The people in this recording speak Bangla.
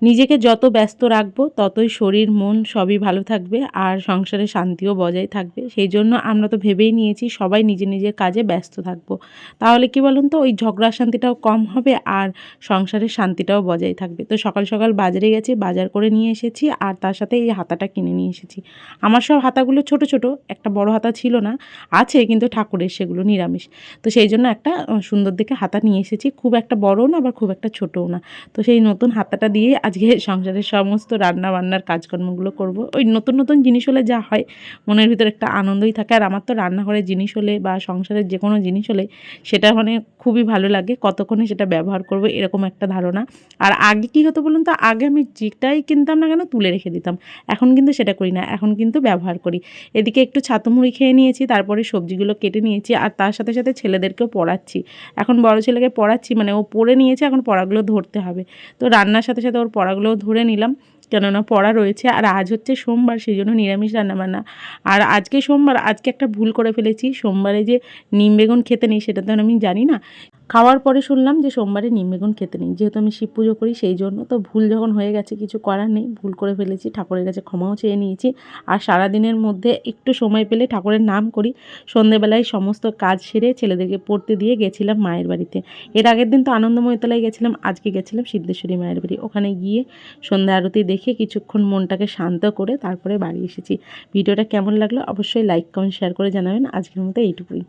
নিজেকে যত ব্যস্ত রাখবো ততই শরীর মন সবই ভালো থাকবে আর সংসারে শান্তিও বজায় থাকবে। সেই জন্য আমরা তো ভেবেই নিয়েছি সবাই নিজের নিজের কাজে ব্যস্ত থাকবো। তাহলে কি বলুন তো, ওই ঝগড়া শান্তিটাও কম হবে আর সংসারের শান্তিটাও বজায় থাকবে। তো সকাল সকাল বাজারে গেছি, বাজার করে নিয়ে এসেছি আর তার সাথে এই হাতাটা কিনে নিয়ে এসেছি। আমার সব হাতাগুলো ছোট ছোট, একটা বড় হাতা ছিল না, আছে কিন্তু ঠাকুরের, সেগুলো নিরামিষ। তো সেই জন্য একটা সুন্দর দেখে হাতা নিয়ে এসেছি, খুব একটা বড়ও না আবার খুব একটা ছোটও না। তো সেই নতুন হাতাটা দিয়ে আজকে সংসারের সমস্ত রান্না বান্নার কাজকর্মগুলো করব। ওই নতুন নতুন জিনিস হলে যা হয়, মনের ভিতর একটা আনন্দই থাকে। আর আমার তো রান্নাঘরের জিনিস হলে বা সংসারের যে কোনো জিনিস হলে সেটা মানে খুবই ভালো লাগে, কতক্ষণে সেটা ব্যবহার করব এরকম একটা ধারণা। আর আগে কী হতো বলুন তো, আগে আমি যেটাই কিনতাম না কেন তুলে রেখে দিতাম, এখন কিন্তু সেটা করি না, এখন কিন্তু ব্যবহার করি। এদিকে একটু ছাতু মুড়ি খেয়ে নিয়েছি, তারপরে সবজিগুলো কেটে নিয়েছি আর তার সাথে সাথে ছেলেদেরকেও পড়াচ্ছি। এখন বড় ছেলেকে পড়াচ্ছি, মানে ও পড়ে নিয়েছে, এখন পড়াগুলো ধরতে হবে। তো রান্নার সাথে সাথে ওর পড়াগুলোও ধরে নিলাম, কেননা পড়া রয়েছে। আর আজ হচ্ছে সোমবার, সেই জন্য নিরামিষ রান্নাবান্না। আর আজকে সোমবার, আজকে একটা ভুল করে ফেলেছি, সোমবারে যে নিম বেগুন খেতে নেই সেটা তো আমি জানি না। খাওয়ার পরে শুনলাম যে সোমবারে নিম বেগুন খেতে নেই, যেহেতু আমি শিব পুজো করি সেই জন্য। তো ভুল যখন হয়ে গেছে কিছু করার নেই, ভুল করে ফেলেছি, ঠাকুরের কাছে ক্ষমাও চেয়ে নিয়েছি। আর সারাদিনের মধ্যে একটু সময় পেলে ঠাকুরের নাম করি। সন্ধেবেলায় সমস্ত কাজ সেরে ছেলেদেরকে পড়তে দিয়ে গেছিলাম মায়ের বাড়িতে। এর আগের দিন তো আনন্দময়তলায় গেছিলাম, আজকে গেছিলাম সিদ্ধেশ্বরী মায়ের বাড়ি। ওখানে গিয়ে সন্ধ্যা আরতি দেখে কিছুক্ষণ মনটাকে শান্ত করে তারপরে বাড়ি এসেছি। ভিডিওটা কেমন লাগলো অবশ্যই লাইক কমেন্ট শেয়ার করে জানাবেন। আজকের মতো এইটুকুই।